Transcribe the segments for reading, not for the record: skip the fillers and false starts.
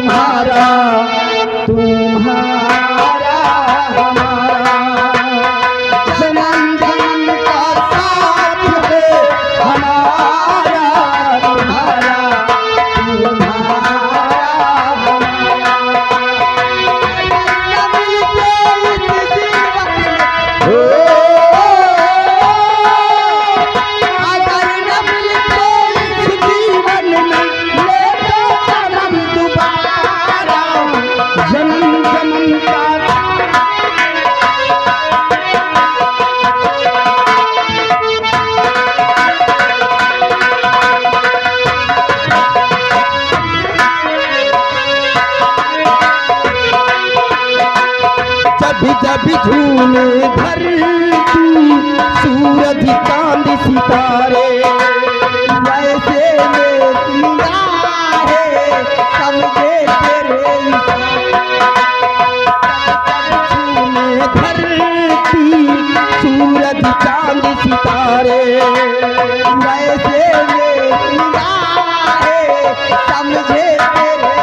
तुम्हारा तुम्हारा हमारा जन्म जन्म का साथ है हमारा तुम्हारा तुम्हारा जब झूमे धरती सूरज चांद सितारे वैसे में निगाहें समझे तेरे झूमे धरती सूरज चांद सितारे वैसे में निगाहें समझे तेरे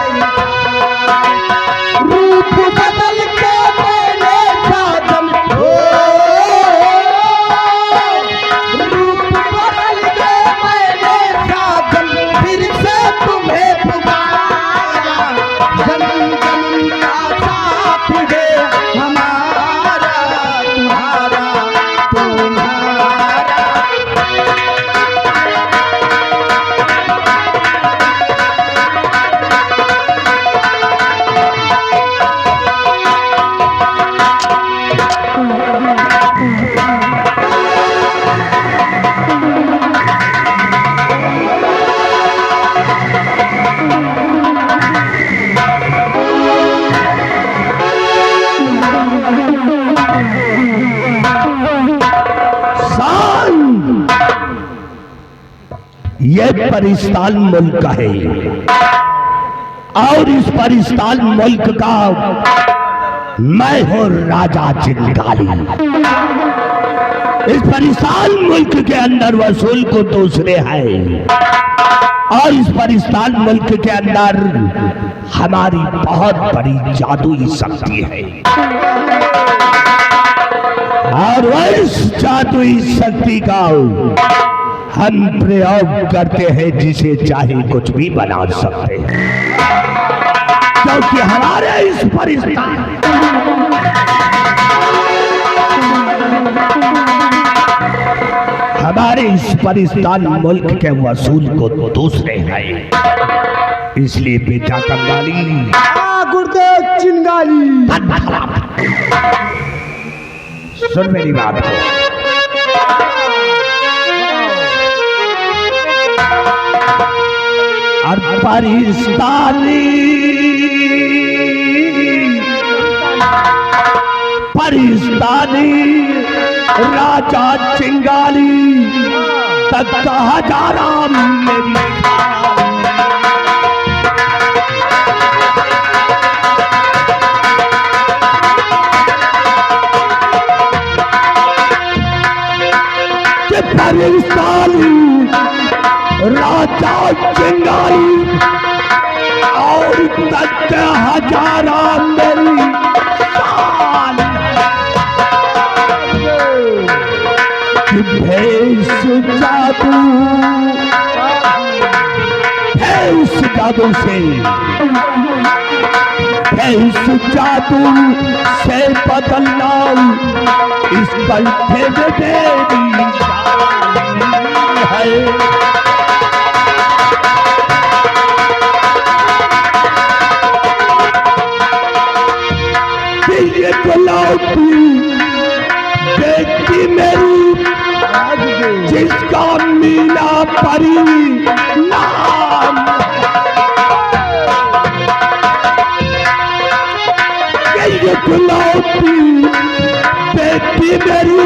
रूप बदल के यह परिस्तान मुल्क है और इस परिस्तान मुल्क का मैं हूं राजा चिंगारी। इस परिस्तान मुल्क के अंदर वसूल को दूसरे हैं और इस परिस्तान मुल्क के अंदर हमारी बहुत बड़ी जादुई शक्ति है और इस जादुई शक्ति का हम प्रयोग करते हैं जिसे चाहे कुछ भी बना सकते हैं, क्योंकि हमारे इस परिस्तान मुल्क के वसूल को दूसरे हैं। इसलिए बेटा कंगाली गुरुदेव चिंगारी सुन मेरी बात को। और परिस्तानी राजा चिंगारी तक हजारा मेरी परिस्तानी राजा चिंगारी और तक हजारा मेरी भेष जादू से बदलना इस कंठे में तेरी है। ये गुलाबी बेटी मेरी जिसका मीना परी नाम, ये गुलाबी बेटी मेरी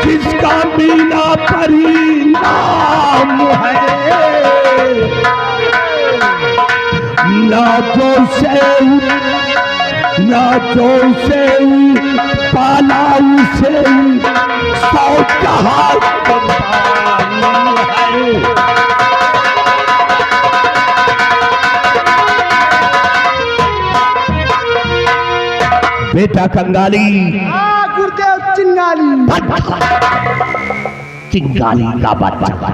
जिसका मीना परी नाम है। नाचो से पालाई से सौ जहां है। बेटा कंगाली, गुरुदेव चिंगाली। चिंगाली का बच्चा,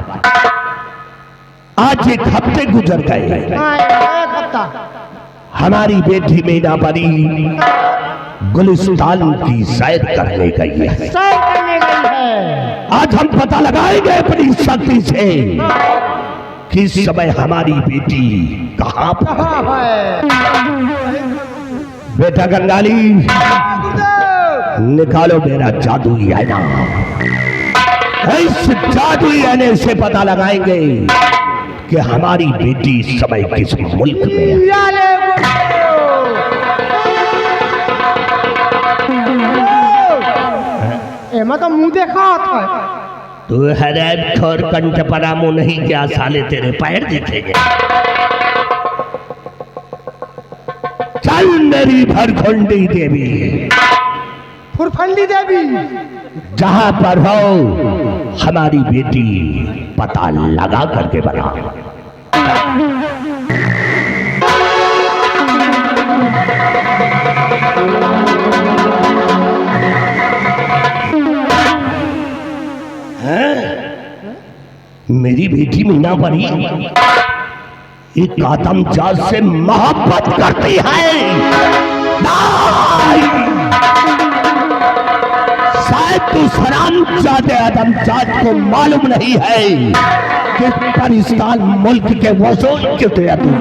आज 1 हफ्ते गुजर गए। 1 हफ्ता। हमारी बेटी मीना बनी गुलिस्तान की सैर करने गई है। सैर करने गई है। आज हम पता लगाएंगे अपनी शक्ति से कि इस समय हमारी बेटी कहाँ पर है। बेटा कंगाली, निकालो मेरा जादुई आईना। इस जादुई आईने से पता लगाएंगे कि हमारी बेटी इस समय किस मुल्क में है। तो मुंह देखा था। तू हरैब ठोर कंठ परा मुंह नहीं, क्या साले तेरे पैर दिखेंगे। चल मेरी भरखंडी देवी, फुरफंडी देवी, जहां पर हो हमारी बेटी पता लगा करके बता। मेरी बेटी मीना परी एक आदमजात से मोहब्बत करती है। शायद तू हरामजादे आदमजात को मालूम नहीं है कि पाकिस्तान मुल्क के वसूल कितने तू।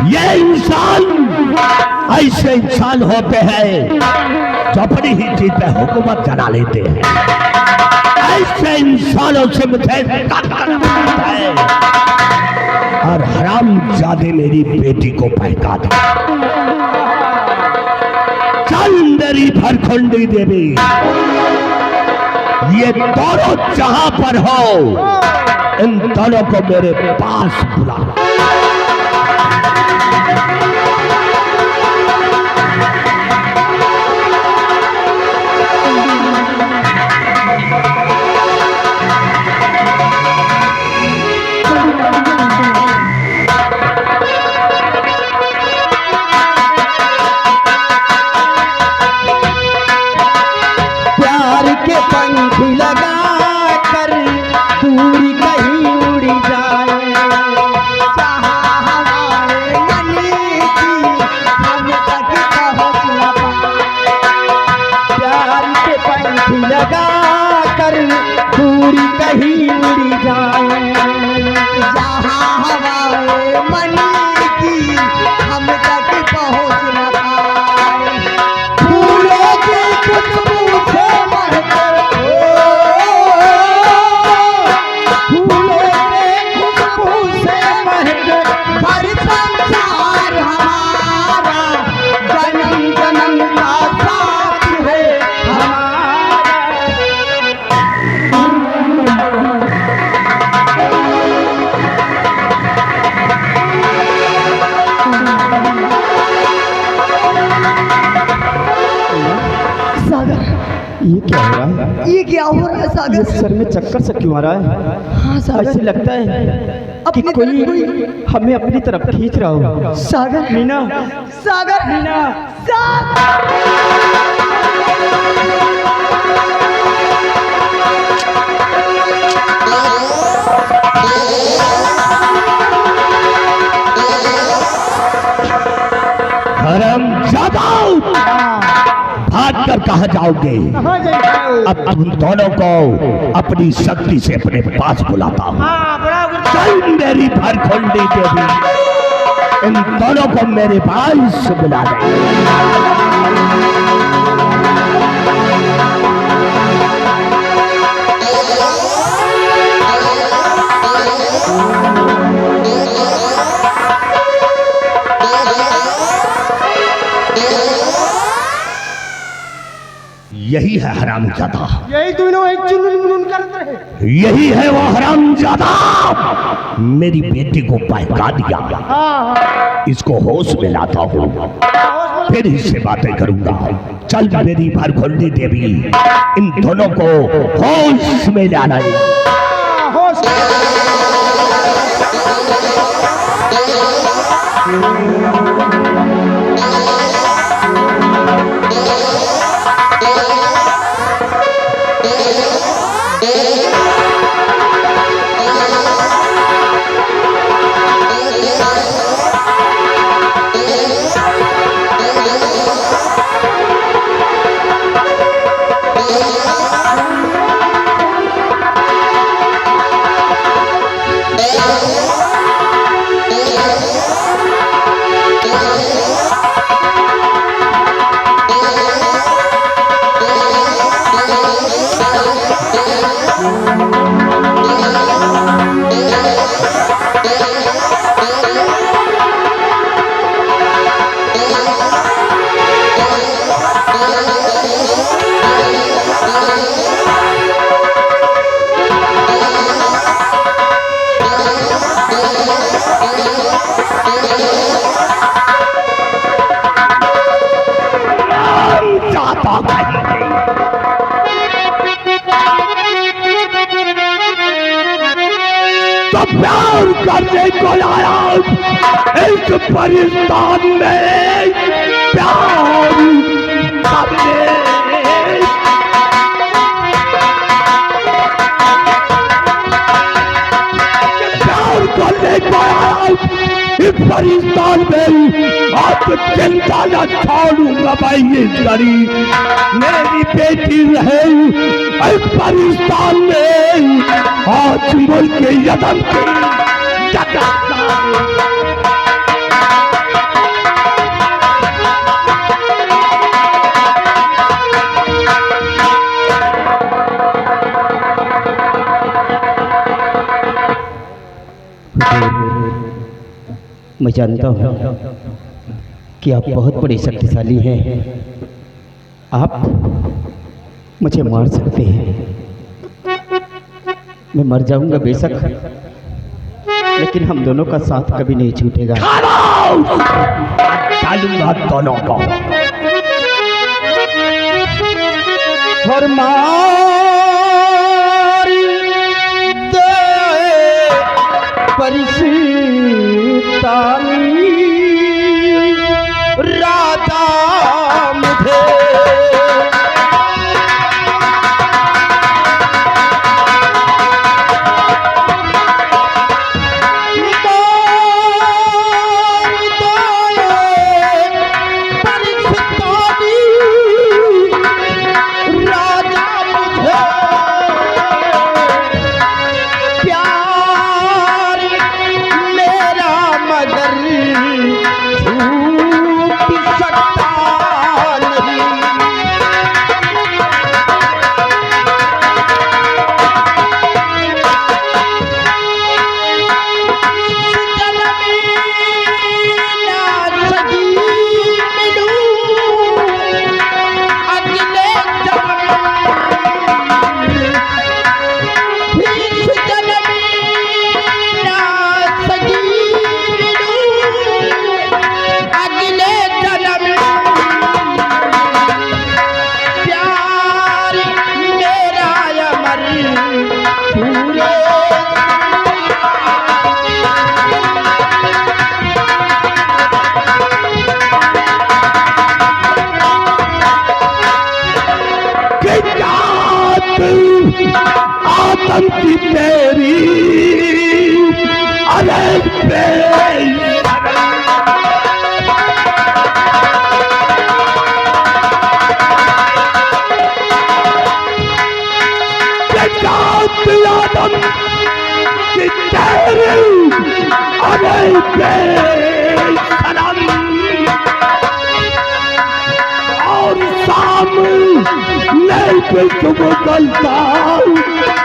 ये इंसान ऐसे इंसान होते हैं जो अपनी ही चीज पे हुकूमत चला लेते हैं। ऐसे इंसानों से मुझे है और हरामजादे मेरी बेटी को बहका दे। चल मेरी भरखंडी देवी, ये दोनों जहां पर हो इन दोनों को मेरे पास बुला। ये क्या हो रहा है सागर? सर में चक्कर से क्यों आ रहा है? हाँ सागर, ऐसे लगता है कि कोई हमें अपनी तरफ खींच रहा हो। सागर, मीना, सागर, मीना, हरामजादा, भाग कर कहा जाओगे? अब तुम दोनों को अपनी शक्ति से अपने पास बुलाता हूँ। चल मेरी भरखंडी देवी, इन दोनों को मेरे पास बुला दे। यही है हरामजादा, यही दोनों एक चुन करते हैं। यही है वो हरामजादा, मेरी बेटी को बहका दिया। इसको होश में लाता हूँ, फिर इससे बातें करूंगा। चल मेरी भरखंडी देवी, इन दोनों को होश में लाना। करने को आया इस परिस्तान में प्यार करने। प्यार करने को आया इस परिस्तान में। आप चिंता न छोड़ूंगा भाई इस गरी मेरी बेटी रहे इस परिस्तान में। आज मुल्क यमन की जगह मैं जानता हूँ कि आप बहुत बड़े शक्तिशाली हैं। आप मुझे मार सकते हैं, मैं मर जाऊंगा बेशक, लेकिन हम दोनों का साथ कभी नहीं छूटेगा। डालूंगा दोनों को। राजा मुझे आतंकी तेरी अरे आदम की तेरी अरे और सामने पे तुम गलता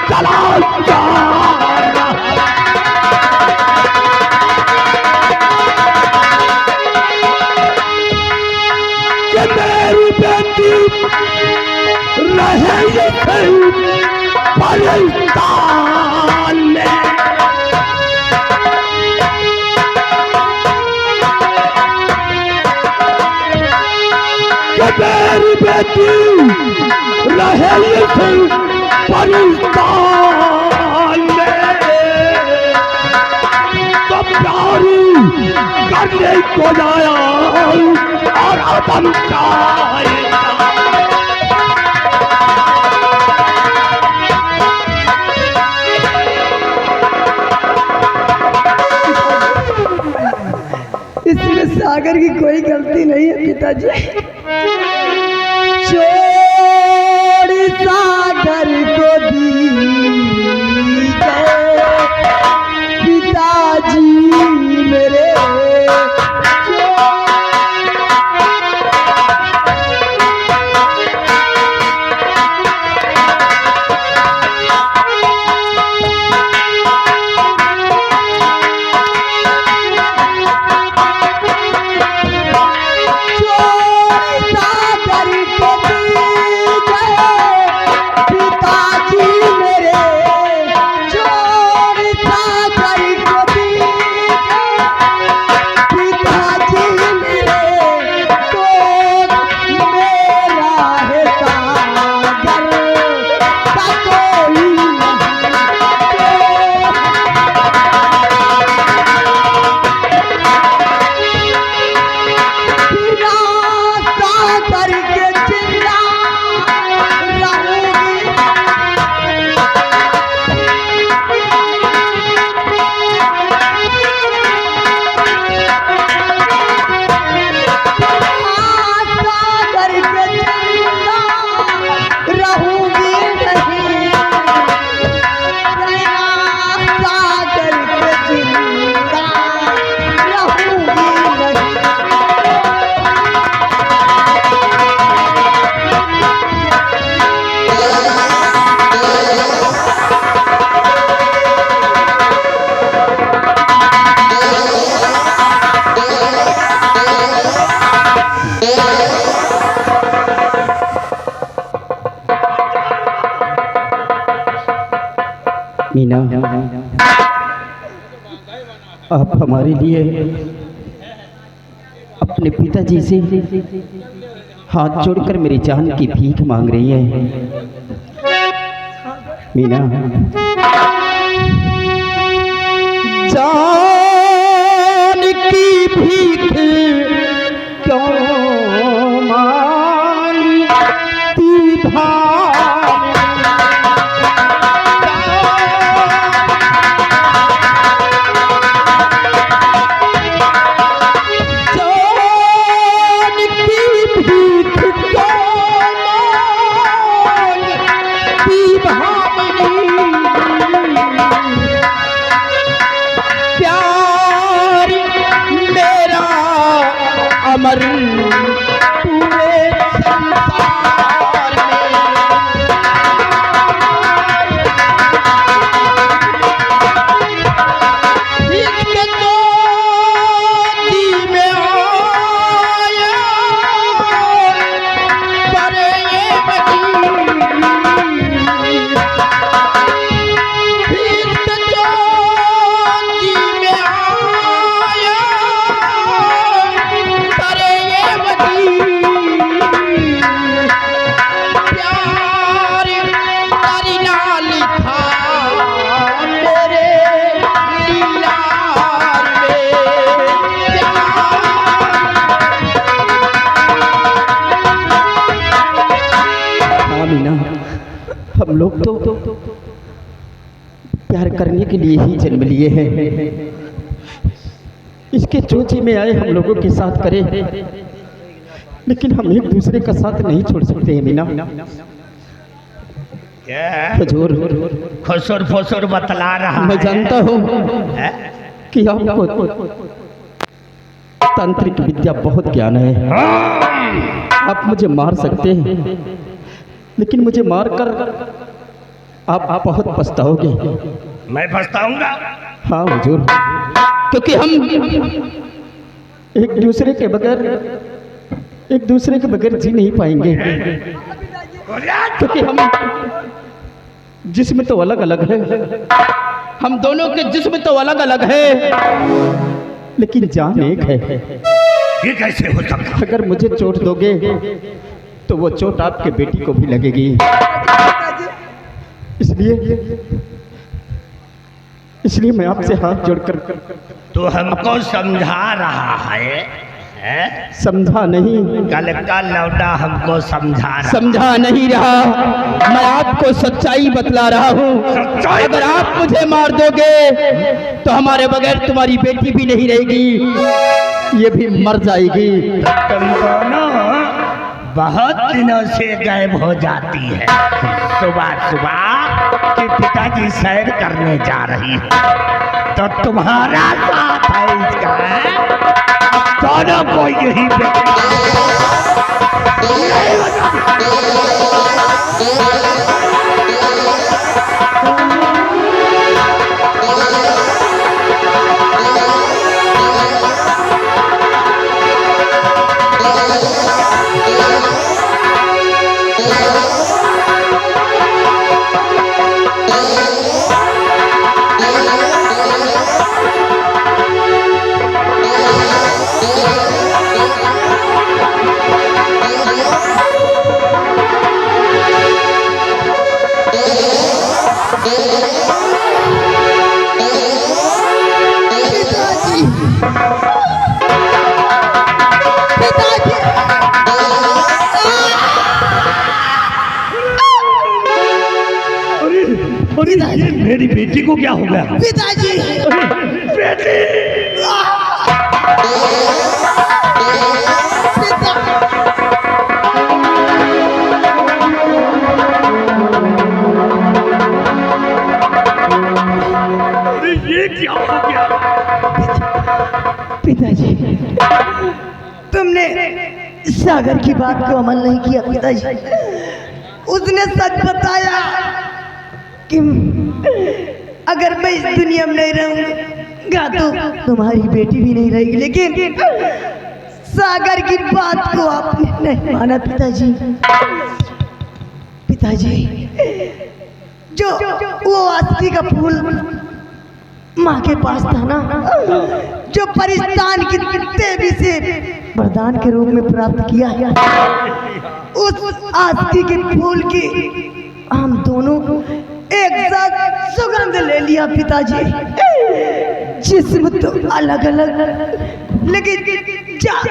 चला कि मेरी बेटी रहे ये पाकिस्तान में। कि मेरी बेटी रहे ये पाकिस्तान में। तो प्यार करने को जाया और अदम चाहेगा। इसमें सागर की कोई गलती नहीं है पिताजी। छोड़ सागर को दीजिए पिताजी मेरे। सागर को दीजिए पिताजी आप हमारे लिए अपने पिताजी से हाथ जोड़कर मेरी जान की भीख मांग रही हैं। मीना, जान की भीख क्यों मांगती भाई, जान की भीख क्यों मांगती भाई, प्यार मेरा अमर पूरे संसार में, इसके चोटी में आया पर ये बची, इसके चोटी में आया पर ये बची, प्यार तारी ना लिखा मेरे लीलार में, हाँ मीना, हम लोग तो प्यार करने के लिए ही जन्म लिए हैं। इसके चोचे में आए हम लोगों के साथ करें, लेकिन हम एक दूसरे का साथ नहीं छोड़ सकते हैं मीना। हुजूर, खुसुर फुसुर बतला रहा मैं है। जानता हूँ हैं? कि आपको तांत्रिक विद्या बहुत ज्ञान है। आप मुझे मार सकते हैं, लेकिन मुझे मारकर आप बहुत पछताओगे। मैं पछताऊंगा। हाँ हुजूर, क्योंकि हम एक दूसरे के बगैर जी नहीं पाएंगे, क्योंकि हम जिस्म तो अलग अलग है, हम दोनों के जिस्म तो अलग अलग है, लेकिन जान एक है। ये कैसे हो सकता? अगर मुझे चोट दोगे तो वो चोट आपके बेटी को भी लगेगी, इसलिए मैं आपसे हाथ जोड़कर तू हमको समझा रहा है? समझा नहीं, कल का लौटा हमको समझा रहा। समझा नहीं रहा, मैं आपको सच्चाई बतला रहा हूँ। सच्चाई? अगर आप मुझे मार दोगे तो हमारे बगैर तुम्हारी बेटी भी नहीं रहेगी, ये भी मर जाएगी। तुम दोनों बहुत दिनों से गायब हो जाती है। सुबह सुबह कि पिताजी सैर करने जा रही है, तो तुम्हारा साथ है इसका। दोनों को यही ये मेरी बेटी को क्या हो गया? पिताजी, बेटी! अरे ये क्या हो गया? पिताजी, तुमने सागर की बात को अमल नहीं किया पिताजी। उसने सच बताया कि अगर मैं इस दुनिया में नहीं रहूंगा तो तुम्हारी बेटी भी नहीं रहेगी, लेकिन सागर की बात को आपने नहीं माना पिताजी। पिताजी, जो वो आस्ती का फूल माँ के पास था ना, जो परिस्तान की देवी से वरदान के रूप में प्राप्त किया, उस आस्ती के फूल की हम दोनों एक साथ सुगंध ले लिया पिताजी। जिस्म तो अलग अलग लेकिन जान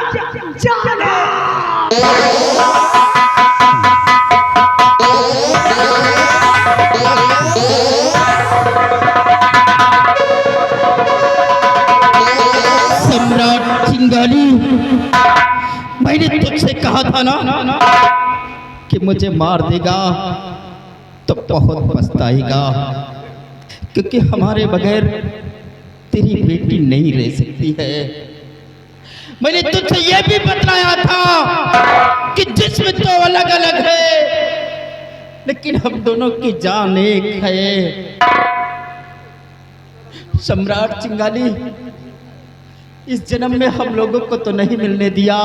सम्राट चिंगारी, मैंने तुझसे कहा था ना कि मुझे मार देगा तो बहुत पछताएगा, क्योंकि हमारे बगैर तेरी बेटी नहीं रह सकती है। मैंने तुझसे यह भी बतलाया था कि जिस्म तो अलग अलग है, लेकिन हम दोनों की जान एक है। सम्राट चिंगारी, इस जन्म में हम लोगों को तो नहीं मिलने दिया,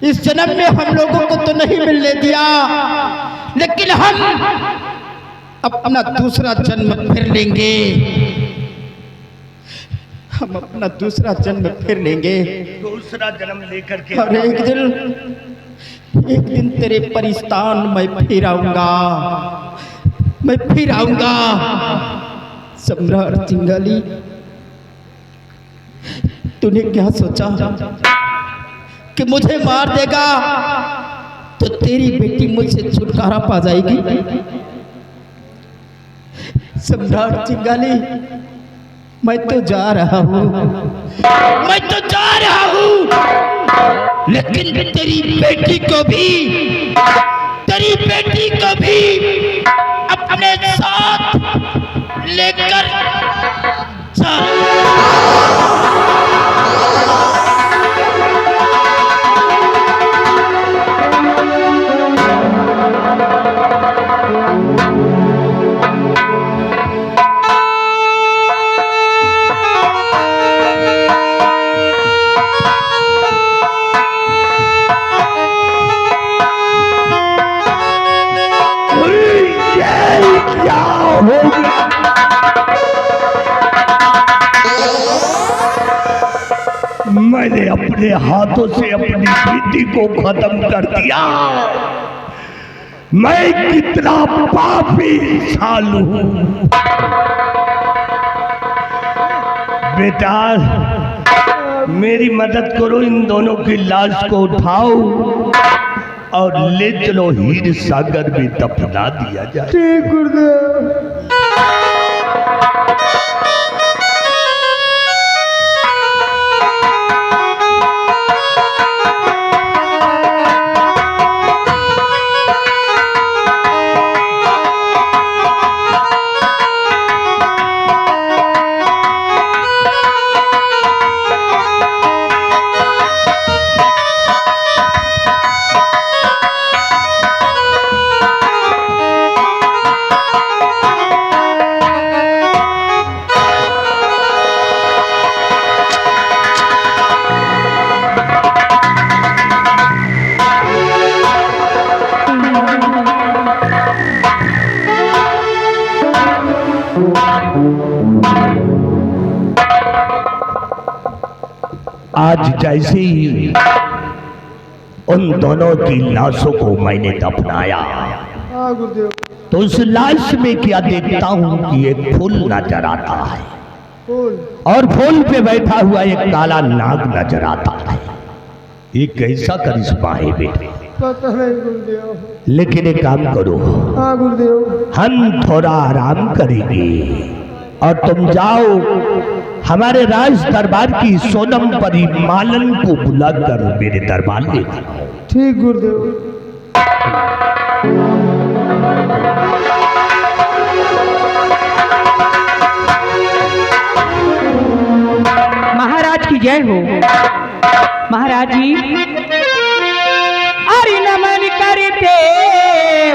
इस जन्म में हम लोगों को तो नहीं मिलने दिया, लेकिन हम अपना दूसरा जन्म फिर लेंगे। हम अपना दूसरा जन्म फिर लेंगे, दूसरा जन्म लेकर के। और एक दिन तेरे परिस्तान मैं फिर आऊंगा, मैं फिर आऊंगा। सम्राट चिंगारी, तूने क्या सोचा कि मुझे मार देगा तो तेरी बेटी मुझसे छुटकारा पा जाएगी? सम्राट चिंगारी, मैं तो जा रहा हूँ, मैं तो जा रहा हूँ, लेकिन तेरी बेटी को भी अपने साथ लेकर जा। मैंने अपने हाथों से अपनी बेटी को खत्म कर दिया। मैं कितना पापी इंसान हूं। बेटा, मेरी मदद करो, इन दोनों की लाश को उठाओ और ले चलो हीर सागर में दफना दिया जाए। ठीक गुरुदेव। आज जैसे ही उन दोनों की लाशों को मैंने दफनाया तो उस लाश में क्या देखता हूं कि एक फूल नजर आता है और फूल पे बैठा हुआ एक काला नाग नजर आता है। ये कैसा करिश्मा है बेटे? पता नहीं गुरुदेव। लेकिन एक काम करो, हाँ गुरुदेव। हम थोड़ा आराम करेंगे और तुम जाओ हमारे राज दरबार की सोनम परी मालन को बुलाकर मेरे दरबार ले आओ। ठीक गुरुदेव। महाराज की जय हो। महाराज जी अरे नमन करते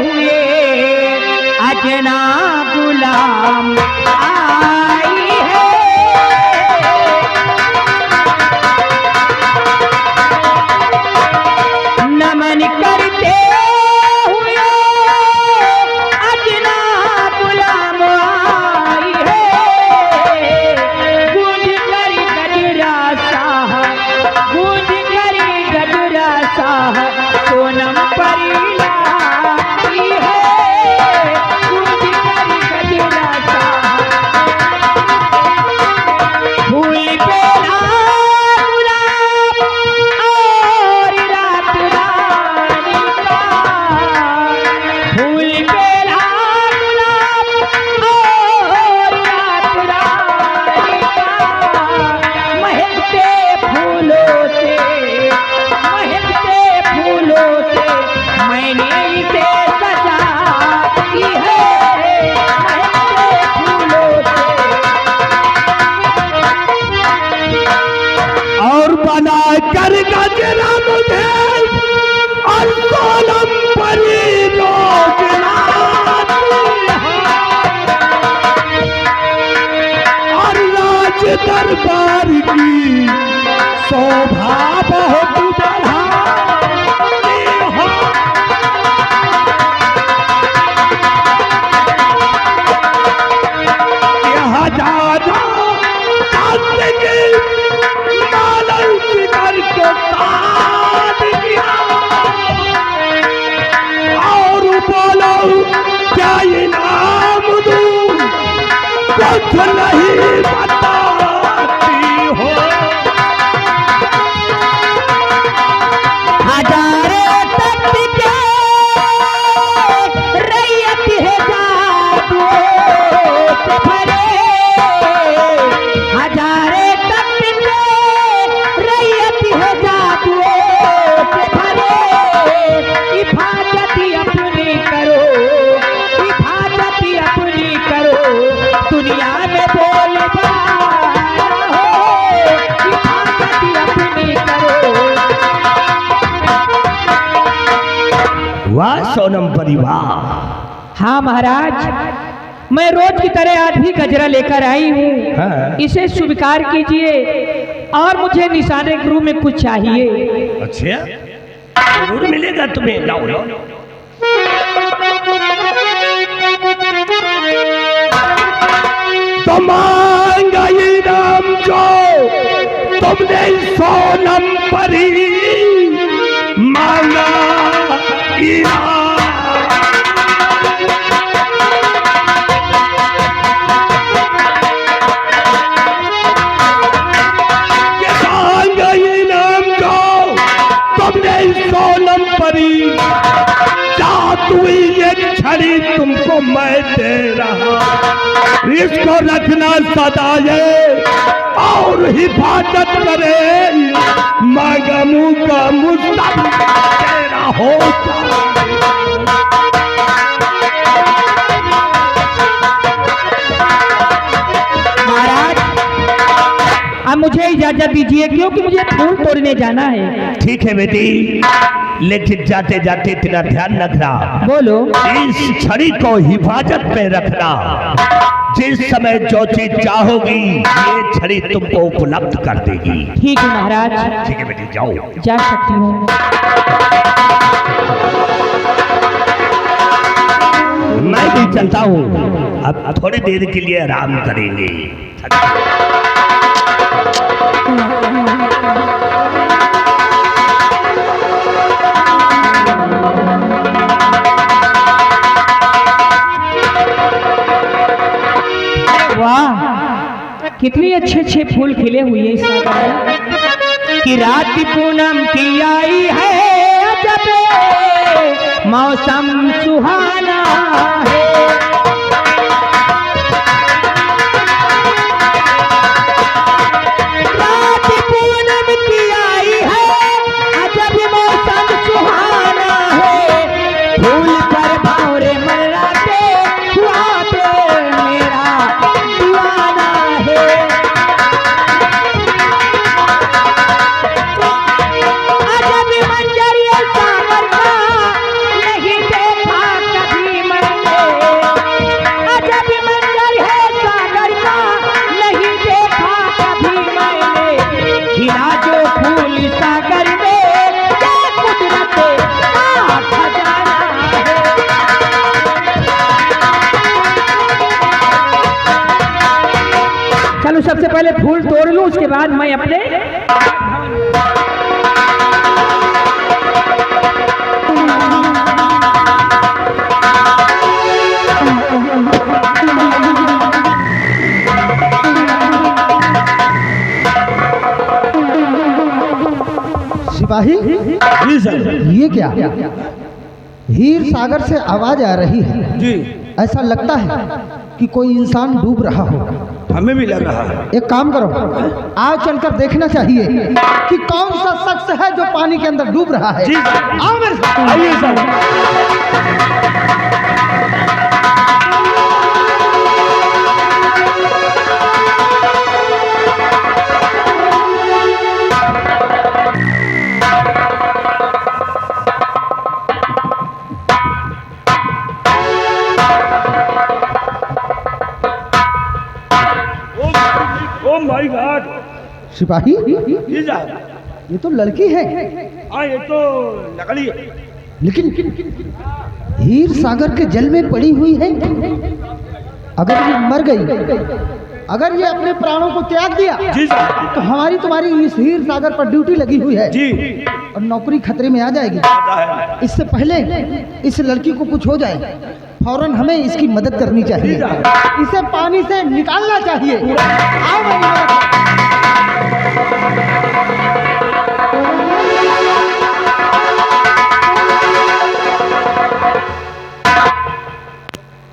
हुए अजना गुलाम आई है। नमन करते हुए अजना गुलाम आई है। गुलाब और रात रानी का फूल बेला गुलाब और रात रानी का महकते फूलों से मैंने इसे सजा दी है महकते फूलों से। और बना कर गजरा मुझे और सोनम परी रोजना और राज दरबार की शोभा बहुत बढ़ाती हो। यहाँ जा जा जिंदगी मालल जिगर को ताज किया और बोलो क्या इनाम दूं कुछ नहीं बताती हो। हजारे तख्त के रैयत है जादुओं से भरे हजारे तख्त के रैयत है जादुओं से भरे हिफाजत अपनी करो हिफाजत अपनी करो दुनिया में बोलबाला हो हिफाजत अपनी करो। वाह सोनम परिवार। हाँ महाराज, मैं रोज की तरह आज भी गजरा लेकर आई हूँ। हाँ। इसे स्वीकार कीजिए और मुझे निशाने गुरु में कुछ चाहिए। अच्छा जरूर मिलेगा तुम्हें। लाओ लाओ तो मांगा इनाम जो तुमने सोनम परी मांगा इनाम। ये मांगा इनाम जो तुमने सोनम परी जादुई ये छड़ी तुमको मैं दे रहा इसको रखना सदा ये और हिफाजत करे मांगमू का मुस्तक तेरा हो महाराज अब मुझे इजाजत दीजिए क्योंकि मुझे फूल तोड़ने जाना है। ठीक है बेटी, लेकिन जाते जाते इतना ध्यान रखना बोलो। इस छड़ी को हिफाजत में रखना। जिस समय जो चीज चाहोगी ये छड़ी तुमको उपलब्ध कर देगी। ठीक है महाराज। ठीक है बेटी जाओ। जा सकती हूँ। मैं भी चलता हूँ, अब थोड़ी देर के लिए आराम करेंगे। वाह, कितनी अच्छे अच्छे फूल खिले हुए हैं इस सागर में। कि रात पूनम की आई है अजब मौसम सुहाना है। रात पूनम की आई है अजब मौसम सुहाना है। फूल पर भौरे मर्राते हुआ पे मेरा दीवाना है। अजब मंजर ये सागर का नहीं देखा कभी मैंने। अजब मंजर है सागर का नहीं देखा कभी मैंने। खिला जो फूल सागर में ये कुदरत का खजाना है। चलो सबसे पहले फूल तोड़ लूं, उसके बाद मैं अपने सिपाही जी सर। ये क्या? हीर सागर से आवाज आ रही है। जी ऐसा लगता है कि कोई इंसान डूब रहा हो। हमें भी लग रहा है। एक काम करो, आओ चलकर देखना चाहिए कि कौन सा शख्स है जो पानी के अंदर डूब रहा है। जी सर। आओ मेरे साथ। आइए सर। Oh my God. सिपाही जी सर। ये तो लड़की है, हाँ ये तो लकड़ी है। लेकिन हीर सागर के जल में पड़ी हुई है। अगर ये मर गई, अगर ये अपने प्राणों को त्याग दिया, जी सर। तो हमारी तुम्हारी इस हीर सागर पर ड्यूटी लगी हुई है जी और नौकरी खतरे में आ जाएगी। इससे पहले इस लड़की को कुछ हो जाए, फौरन हमें इसकी मदद करनी चाहिए। इसे पानी से निकालना चाहिए। आओ मेरी मदद।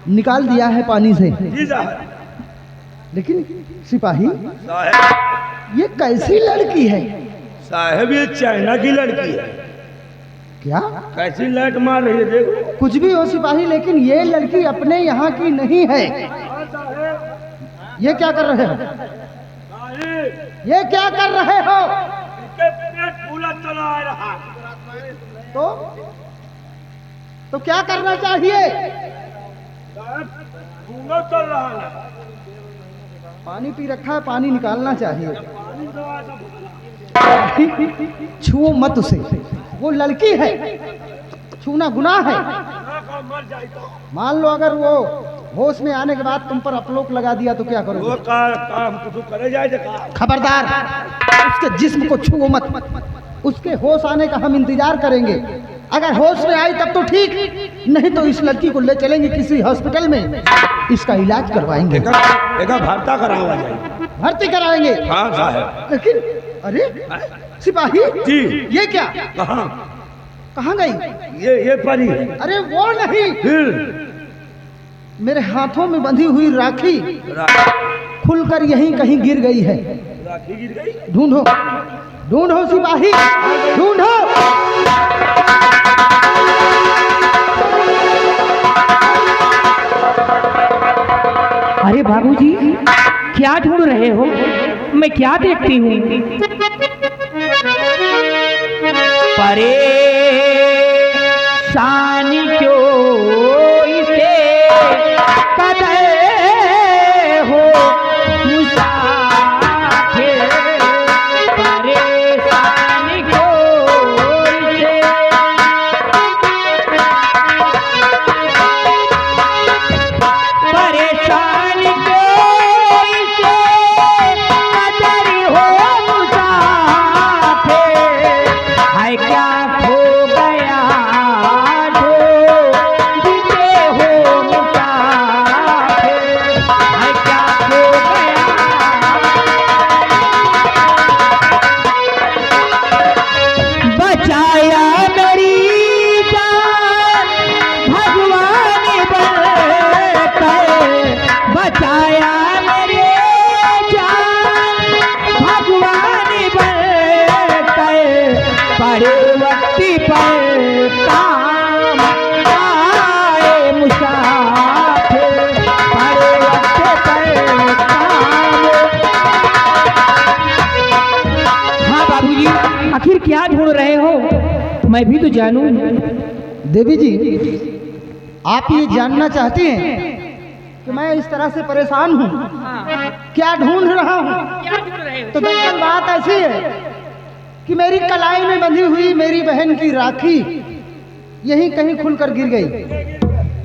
निकाल दिया है पानी से, जी सर। लेकिन सिपाही साहब, ये कैसी लड़की है? साहब ये चाइना की लड़की है। क्या? कैसी लाइट मार रही है देखो। कुछ भी हो सिपाही, लेकिन ये लड़की अपने यहाँ की नहीं है। ये क्या कर रहे हो? ये क्या कर रहे हो? पेट फूला चला आ रहा। तो क्या करना चाहिए? फूला चल रहा है। पानी पी रखा है, पानी निकालना चाहिए। छुओ मत उसे, वो लड़की है, छूना गुनाह है। मान लो अगर वो होश में आने के बाद तुम पर अपलोक लगा दिया तो क्या करोगे? वो काम कुछ करे जाए का। खबरदार, उसके जिस्म को छुओ मत। उसके होश आने का हम इंतजार करेंगे। अगर होश में आई तब तो ठीक, नहीं तो इस लड़की को ले चलेंगे किसी हॉस्पिटल में, इसका इलाज करवाएंगे। एका भर्ता करावा जाए। भर्ती कराएंगे। हाँ साहब। लेकिन अरे सिपाही जी। ये क्या? कहाँ गई? ये परी है। अरे वो नहीं, फिर मेरे हाथों में बंधी हुई राखी खुलकर यहीं कहीं गिर गई है। राखी गिर गई। ढूंढो ढूंढो सिपाही, ढूंढो। अरे बाबूजी, क्या ढूंढ रहे हो? मैं क्या देखती हूँ? परेशानी क्यों इसे कदर हो मुसाफिर, परेशानी क्यों इसे परेशानी क्यों इसे कदर हो मुसाफिर, है क्या खो गया जो जीते हो मुसाफिर, है क्या खो गया। बचाया मेरी जान भगवान बनकर, बचाया मेरी जान भगवान बनकर, बड़े वक्त पर काम आए मुसाफिर, बड़े वक्त पर काम। हाँ बाबूजी, आखिर क्या ढूंढ रहे हो? मैं भी तो जानूं। देवी जी, आप ये जानना चाहती हैं कि मैं इस तरह से परेशान हूँ, क्या ढूंढ रहा हूँ? क्या ढूंढ रहे हो? तो दरअसल बात ऐसी है कि मेरी कलाई में बंधी हुई मेरी बहन की राखी यहीं कहीं खुलकर गिर गई।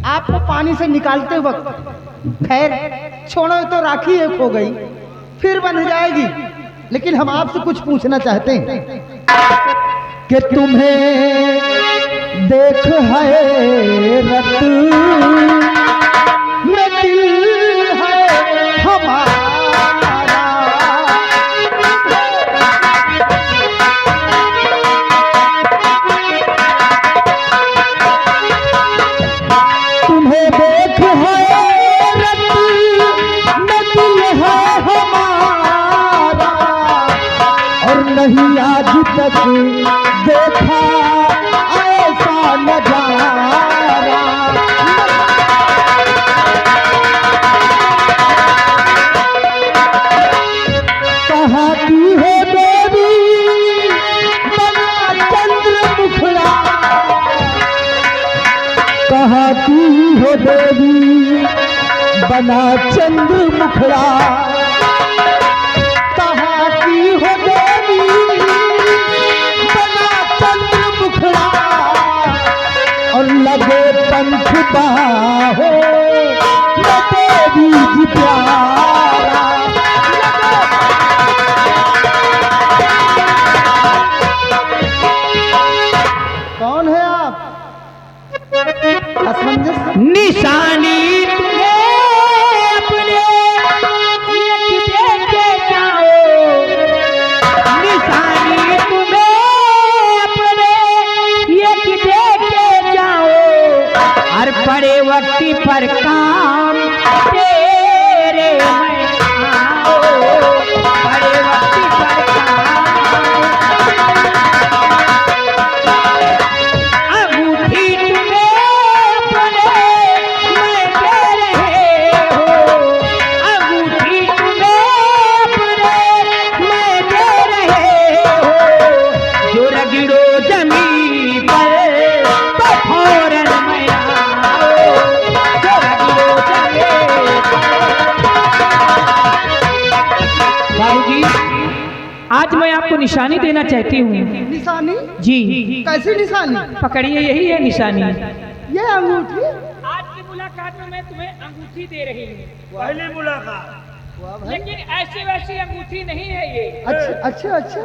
आपको पानी से निकालते वक्त, खैर छोड़ो, तो राखी एक हो गई, फिर बंध जाएगी। लेकिन हम आपसे कुछ पूछना चाहते हैं कि तुम्हें देख हैरत में दिल है हमारा, नहीं आज तक देखा ऐसा नजारा। कहाँ की है देवी बना चंद्र मुखड़ा, कहाँ की हो देवी बना चंद्र मुखड़ा, कहाँ की हो देवी बना चंद्र मुखड़ा, और लगे पंख बाहो न देवी जी प्यारा। कौन है आप? असमंजस निशानी तुम्हें अपने एक देखे जाओ, निशानी तुम्हें अपने एक देखे जाओ, हर बड़े वक्त पर काम तेरे में आओ, बड़े वक्त पर काम। अंगूठी तुम्हें अपने मैं दे रहे हो, अंगूठी तुम्हें अपने मैं दे रहे हो, जो रगड़ो जमीन पर तो फौरन मैं आओ, जो रगड़ो जमीन पर। बाबूजी, आज मैं आपको निशानी देना चाहती हूँ। निशानी? जी, कैसी निशानी? पकड़िए, यही है निशानी। ये अंगूठी? आज की मुलाकात में मैं तुम्हें अंगूठी दे रही हूँ, पहली मुलाकात। वाह भाई। लेकिन ऐसी वैसी अंगूठी नहीं है ये। अच्छा अच्छा अच्छा,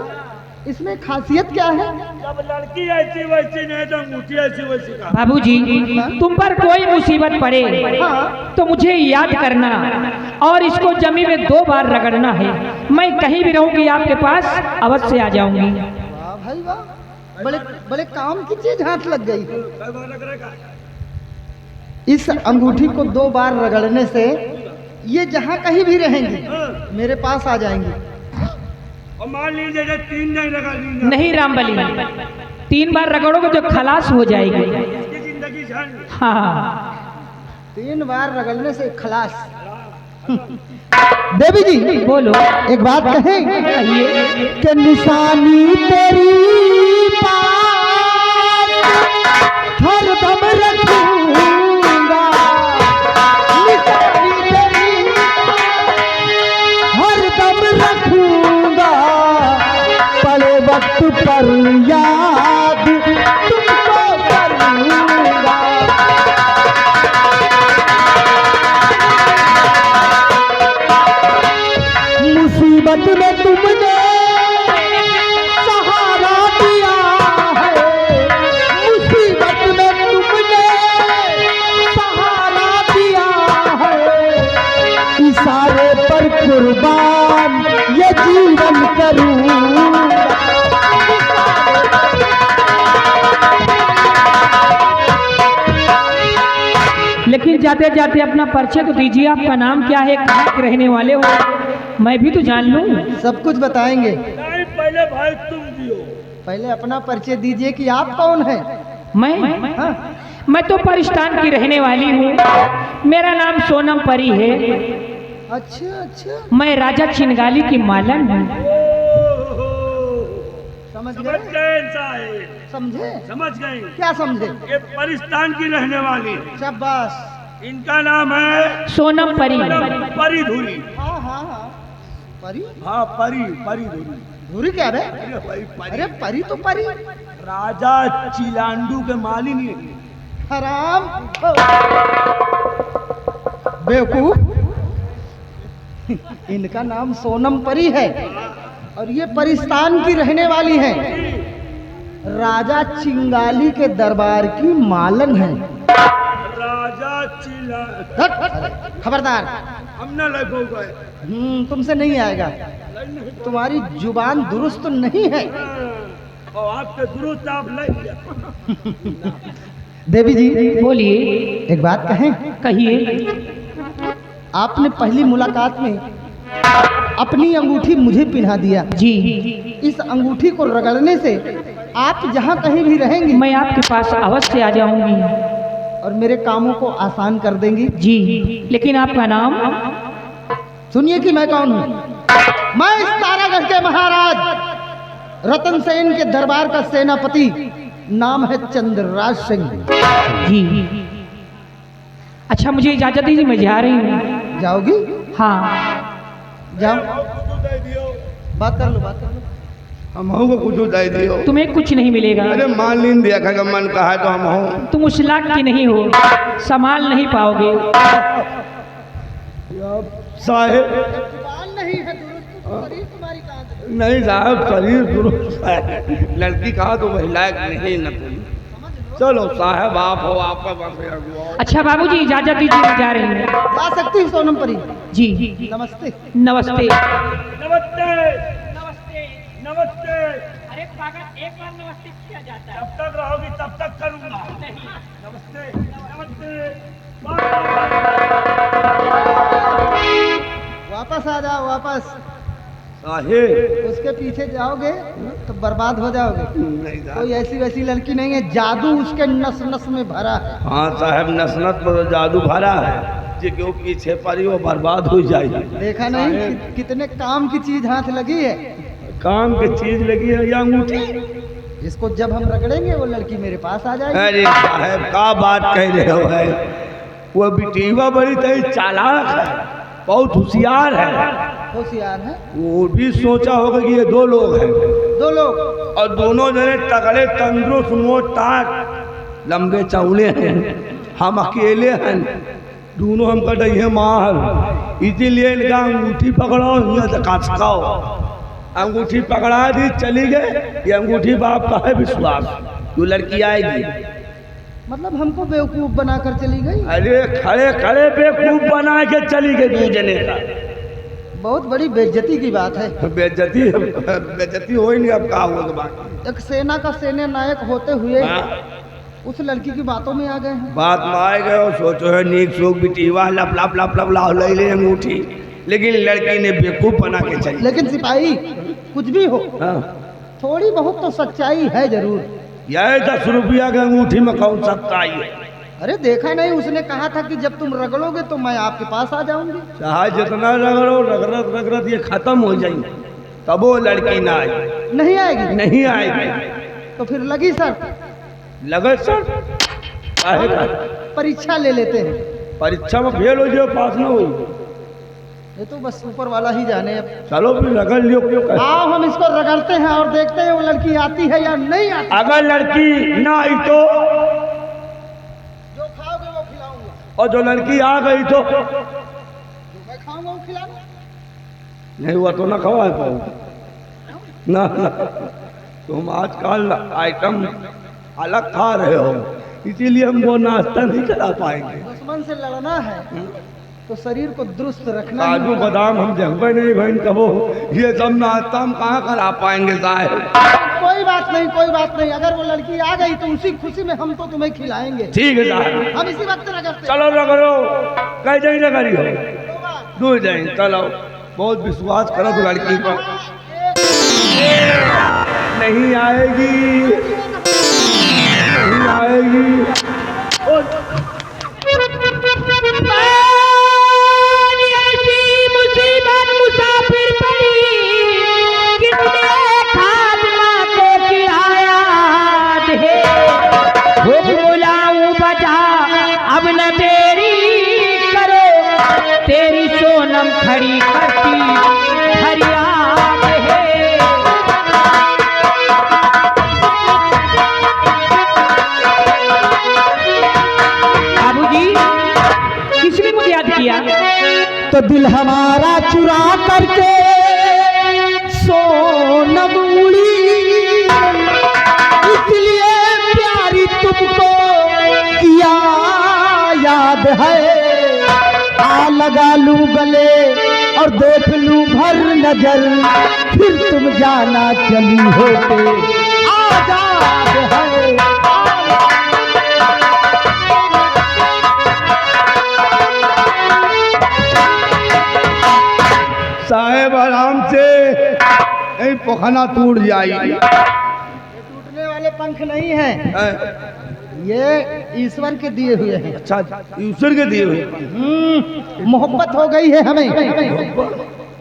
इसमें खासियत क्या है? जब लड़की ऐसी वैसी नहीं तो अंगूठी ऐसी वैसी का। बाबूजी, तुम पर कोई मुसीबत पड़े हाँ। तो मुझे याद करना और इसको जमीन में 2 बार रगड़ना है। मैं कहीं भी रहूंगी आपके पास अवश्य आ जाऊंगी। वाह भाई वाह, बड़े बड़े काम की चीज हाथ लग गई। इस अंगूठी को 2 बार रगड़ने से ये जहाँ कहीं भी रहेंगी मेरे पास आ जाएंगी। और मान लीजिए 3 नहीं लगा लीजिए, नहीं रामबली, 3 बार रगड़ोगे तो खलास हो जाएगी। जिंदगी जान। हाँ 3 बार रगड़ने से खलास। देवी जी बोलो। एक बात कहें कहिए। कि निशानी तेरी पास हरदम रखूंगा, निशानी तेरी हरदम रखूंगा, पड़े वक्त पर याद तुमको करूंगा। मुसीबत में तुमने सहारा दिया है, मुसीबत में तुमने सहारा दिया है, इशारे पर कुर्बान ये जीवन करूंगा। लेकिन जाते जाते अपना परिचय तो दीजिए, आपका नाम क्या है, कहाँ के रहने वाले हो, मैं भी तो जान लूं। सब कुछ बताएंगे। नहीं, पहले भाई तुम दियो। पहले अपना परिचय दीजिए कि आप कौन हैं। मैं हाँ। मैं तो परिस्तान की रहने वाली हूँ, मेरा नाम सोनम परी है। अच्छा अच्छा, मैं राजा चिंगाली की मालन हूँ। समझ समझ गए? गए साहब, समझे? समझ गए। क्या समझे? ये पाकिस्तान की रहने वाली, शाबाश। इनका नाम है सोनम परी। परी धुरी। हाँ हाँ हाँ, परी? हाँ परी, परी धुरी। धुरी क्या है? अरे भाई परी। अरे परी तो परी, राजा चिलांडू के मालिनी है। हराम बेवकूफ। इनका नाम सोनम परी है और ये परिस्तान की रहने वाली है, राजा चिंगाली के दरबार की मालन है। राजा चिला। खबरदार, हम न लगो गए। तुमसे नहीं आएगा, तुम्हारी जुबान दुरुस्त नहीं है। और आपके दुरुस्त आप लग। देवी जी बोलिए। एक बात कहें, कहिए। आपने पहली मुलाकात में अपनी अंगूठी मुझे पिन्हा दिया। जी इस अंगूठी को रगड़ने से आप जहाँ कहीं भी रहेंगी मैं आपके पास अवश्य आ जाऊंगी। और मेरे कामों को आसान कर देंगी। जी लेकिन आपका नाम? सुनिए कि मैं कौन हूँ। मैं इस तारागढ़ के महाराज रतन सेन के दरबार का सेनापति, नाम है चंद्रराज सिंह। जी अच्छा मुझे इजाजत दीजिए, मैं जा रही हूँ। जाओगी? हाँ जाओ, बात कर लो, बात कर लो। हम को कुछ दे दियो। तुम्हें कुछ नहीं मिलेगा। अरे मान लीन दिया का मन कहा तो हम हो। तुम उस लाख की नहीं हो, संभाल नहीं पाओगे। साहेब नहीं है दुरुस्त, तो शरीर तुम्हारी कहाँ है? नहीं साहब, शरीर दुरुस्त है, लड़की कहा तो वही लायक नहीं न तुम। चलो साहब आप हो, आपका बात। अच्छा बाबूजी इजाजत दीजिए, मैं जा रही हूँ। जा सकती हूँ सोनम परी। जी नमस्ते। नमस्ते। नमस्ते नमस्ते। नमस्ते। अरे पागल, एक बार नमस्ते किया जाता है। जब तक रहोगी तब तक करूँगा। नमस्ते नमस्ते। वापस आ जाओ, वापस। साहेब उसके पीछे जाओगे तो बर्बाद हो जाओगे। नहीं साहब। कोई ऐसी वैसी लड़की नहीं है, जादू उसके नस नस में भरा है। हाँ साहब, नसनत में तो जादू भरा है, जो क्यों पीछे पड़ी वो बर्बाद हो जाएगी। देखा नहीं कितने काम की चीज हाथ लगी है। काम की चीज लगी है या अंगूठी? इसको जब हम रगड़ेंगे वो लड़की मेरे पास आ जाएगी। अरे साहब का बात कह रहे हो है, वो बिटीवा बड़ी तेज चालाक है, बहुत होशियार है। होशियार है। वो भी सोचा होगा कि ये दो लोग हैं, दो लोग, और दोनों जने तगड़े तंदुरुस्त मोटाक लंबे चौड़े हैं, हम अकेले हैं, दोनों हम कटे हैं मार। इसीलिए इनका अंगूठी पकड़ो, ये काचकाओ। अंगूठी पकड़ा दी, चली गए। ये अंगूठी बाप का है विश्वास, जो लड़की आएगी। मतलब हमको बेवकूफ बनाकर चली गई। अरे खड़े खड़े बेवकूफ बना के चली गई दो जने का। बहुत बड़ी बेइज्जती की बात है। बेइज्जती हो ही नहीं, अब कहा हुआ तो बाकी। एक सेना का सेना नायक होते हुए हाँ। उस लड़की की बातों में आ गए हैं। बात में आए गए और सोचो है नीक सोख बिटीवा लप लप लप लप लाओ ले ले अंगूठी, लेकिन लड़की ने बेवकूफ बना के चली। लेकिन सिपाही कुछ भी हो, हाँ। थोड़ी बहुत तो सच्चाई है जरूर। यह 10 रुपया की अंगूठी में कौन सच्चाई है? अरे देखा नहीं, उसने कहा था कि जब तुम रगड़ोगे तो मैं आपके पास आ जाऊंगी। चाहे जितना रगड़ो, रगड़त रगड़त ये खत्म हो जाएंगे, तब वो लड़की ना आएगी। नहीं आएगी? नहीं आएगी। तो फिर लगी सर, लगे सर काहे का? परीक्षा ले लेते हैं। परीक्षा में फेल हो जाओ, पास ना हो। ये तो बस ऊपर वाला ही जाने। अब चलो फिर रगड़ लियो, क्यों कर? आओ हम इसको रगड़ते हैं और देखते हैं वो लड़की आती है या नहीं आती। अगर लड़की ना आई तो, जो खाओगे वो खिलाऊंगा, और जो लड़की आ गई तो जो मैं खाऊंगा वो खिलाऊंगा। नहीं हुआ तो ना खवा पाओ ना, ना। तुम आजकल आइटम अलग खा रहे हो, इसीलिए हम वो नाश्ता नहीं करा पाएंगे। दुश्मन से लड़ना है तो शरीर को दुरुस्त रखना ही काजू होगा। बादाम हम जगबे नहीं बहन कबो, ये सब नाश्ता हम कहाँ करा पाएंगे साहब? कोई बात नहीं, कोई बात नहीं। अगर वो लड़की आ गई तो उसी खुशी में हम तो तुम्हें खिलाएंगे। ठीक है साहब, हम इसी वक्त रगड़ते हैं। चलो रगड़ो। कह जाए रगड़ी हो, दो बार। दूर जाए। चलो, बहुत विश्वास करो तो लड़की पर। नहीं आएगी, नहीं आएगी। ऐसी मुसीबत मुसाफिर पड़ी, कितने खात्मा को किराया दे। बुलाऊं बजा अब न देरी करो, तेरी सोनम खड़ी करती फरियाद है। बाबूजी किसने मुझे याद किया? तो दिल हमारा चुरा करके सोनम उड़ी, इसलिए प्यारी तुमको किया याद है। आ लगा लूं गले और देख लूं भर नजर, फिर तुम जाना चली होते आजाद है। साहेब पोखना टूट जाई। टूटने वाले पंख नहीं हैं, ये ईश्वर के दिए हुए हैं। अच्छा, ईश्वर के दिए हुए। मोहब्बत हो गई है हमें,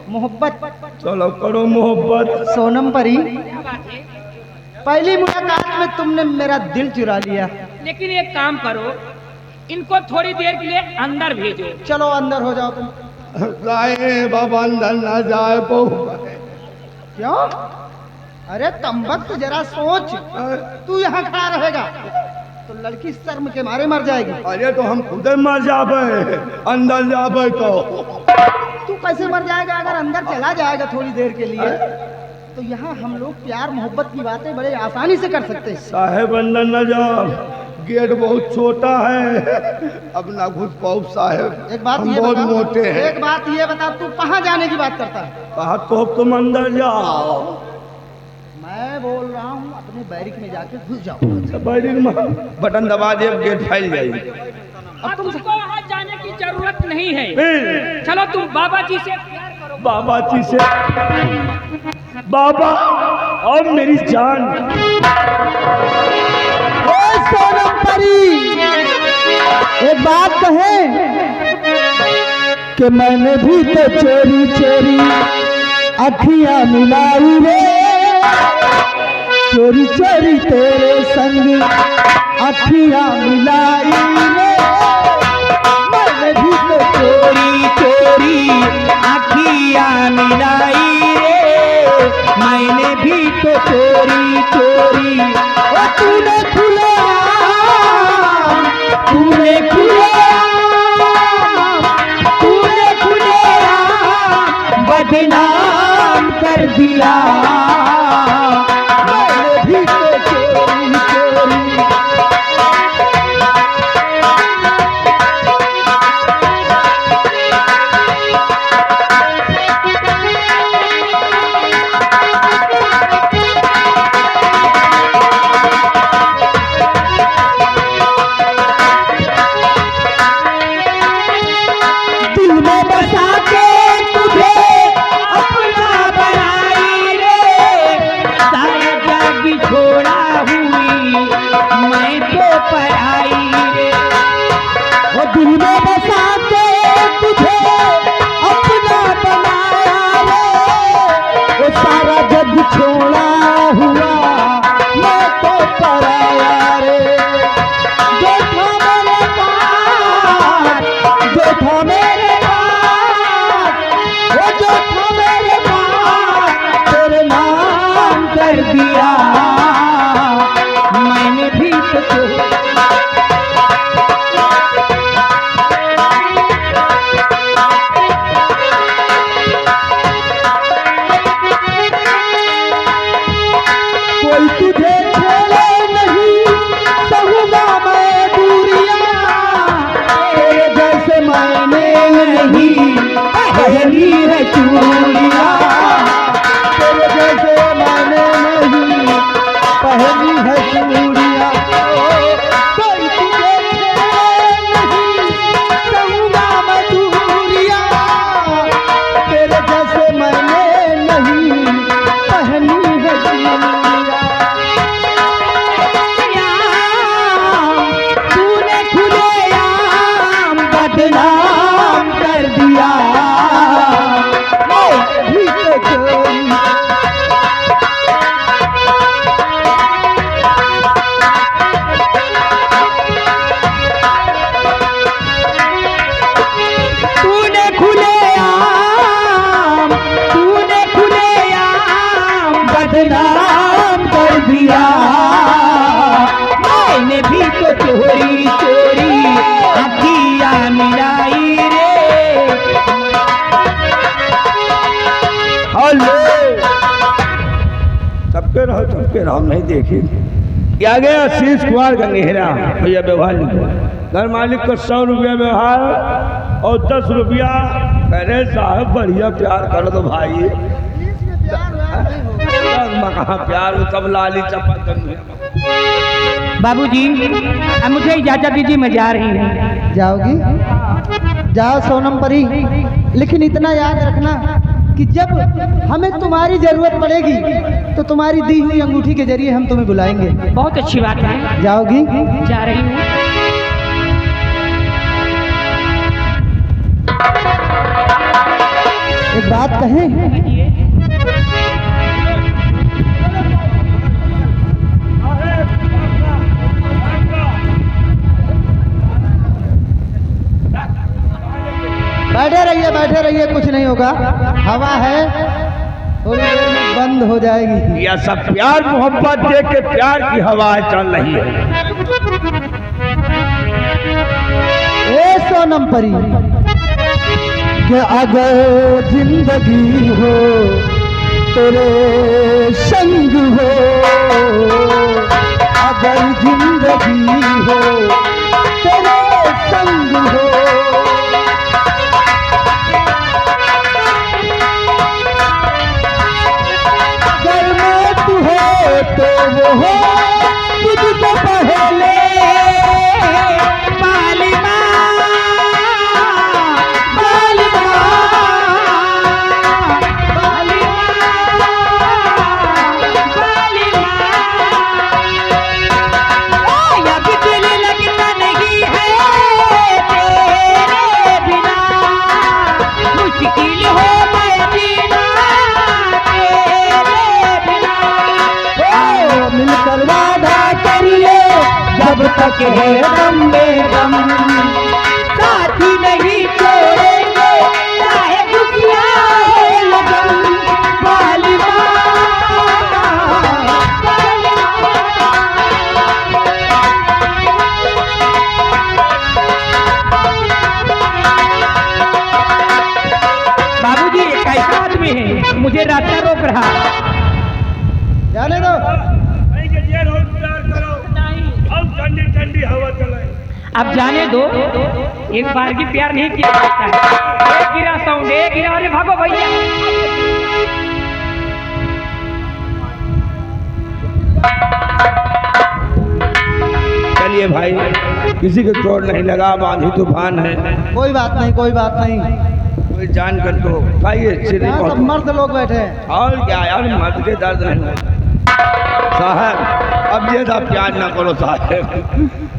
मोहब्बत। चलो करो मोहब्बत। सोनम परी, पहली मुलाकात में तुमने मेरा दिल चुरा लिया। लेकिन एक काम करो, इनको थोड़ी देर के लिए अंदर भेजो। चलो अंदर हो जाओ तुम। साहेब अब अंदर न जाए क्यों? अरे कम वक्त जरा सोच, तू यहाँ खड़ा रहेगा तो लड़की शर्म के मारे मर जाएगी। अरे तो हम खुद मर जाबे, अंदर जाबे तो। तू कैसे मर जाएगा? अगर अंदर चला जाएगा थोड़ी देर के लिए तो यहाँ हम लोग प्यार मोहब्बत की बातें बड़े आसानी से कर सकते हैं। साहेब अंदर न जाओ, गेट बहुत छोटा है, अब ना घुस पाओ साहेब। एक बात हम ये बहुत बता, मोटे हैं। एक बात ये बता, तू कहाँ जाने की बात करता है? कहा तो तुम अंदर जाओ। मैं बोल रहा हूँ अपने बैरिक में जाके घुस जाओ। बैरिक में बटन दबा दे, गेट फैल जाएगी। अब तुमको वहाँ जाने की जरूरत नहीं है। फिर चलो तुम बाबा जी से प्यार करो। बाबा जी से, बाबा और मेरी जान। सोनम परी, एक बात कहे कि मैंने भी तो चोरी चोरी अखियां मिलाई रे, चोरी चोरी तेरे संग अखियां मिलाई रे। मैंने भी तो चोरी चोरी अखियाँ मिलाई रे, मैंने भी तो चोरी चोरी। तूने खुले तूने खुले बदनाम कर दिया। मैंने भी तो चोरी चोरी। दिल में बसा के तुझे अपना बनाई रे, सारा जग छोड़ा हुई मैं तो पराई रे। वो दिल में बसा के तुझे अपना बनाया रे, वो सारा जग छोड़ा हुआ मैं तो पराया रे। जो था मेरे पास, जो था मेरे पास, वो जो था मेरे पास तेरे नाम कर दिया मैंने भी तो। कोई तुझे छेड़े नहीं, सहूंगा मैं दूरियां, तेरे जैसे मैंने नहीं पहनी है चूड़ियां, तेरे जैसे मैंने नहीं पहनी है चूड़ियां। कोई तुझे छेड़े नहीं, सहूंगा मैं दूरियां, तेरे जैसे मैंने नहीं पहनी है चूड़ियां। तूने खुलेआम बदनाम कर दिया। भी तो चोरी। तूने खुलेआम बदनाम कर दिया। मैंने भी तो चोरी चोरी अखियाँ मिलाई रे। हेलो, सबके रहो हम नहीं देखे। क्या गया आशीष कुमार गंगेरा भैया व्यवहार लिखो। घर मालिक को 100 रुपया व्यवहार और 10 रुपया। अरे साहब बढ़िया प्यार कर दो भाई। कहाँ प्यार सब लाली चपा। बाबूजी अब मुझे इजाजत दीजिए, मैं जा रही हूँ। जाओगी? जाओ सोनम परी, लेकिन इतना याद रखना कि जब हमें तुम्हारी जरूरत पड़ेगी तो तुम्हारी दी हुई अंगूठी के जरिए हम तुम्हें बुलाएंगे। बहुत अच्छी बात है। जाओगी? जा रही हूँ। एक बात कहें, बैठे रहिए, कुछ नहीं होगा, हवा है, थोड़ी देर में बंद हो जाएगी। यह सब प्यार मोहब्बत देख के प्यार की हवाएं चल रही है। ए सोनम परी, कि अगर जिंदगी हो तेरे संग हो, अगर जिंदगी हो तेरे संग हो, अगर मैं तू हो तो वो हो तुझको पहले बालिमा जब तक है दम में दम, साथी नहीं छोड़ेंगे चाहे दुनिया है लगन। बालिमा बाबूजी कैसा आदमी है, मुझे रास्ता रोक रहा। जाने दो, ठंडी हवा चलाए। अब जाने दो, एक बार की प्यार नहीं किया जाता है। एक गिरा साउंड, एक गिरा, अरे भागो भैया। चलिए भाई, किसी को चोट नहीं लगा, आंधी तूफान है, कोई बात नहीं, कोई बात नहीं, कोई जान कर तो खाइए। यहाँ सब मर्द लोग बैठे हैं। और क्या यार, मर्द के दर्द नहीं होता साहब। अब ये था प्यार ना करो साहब।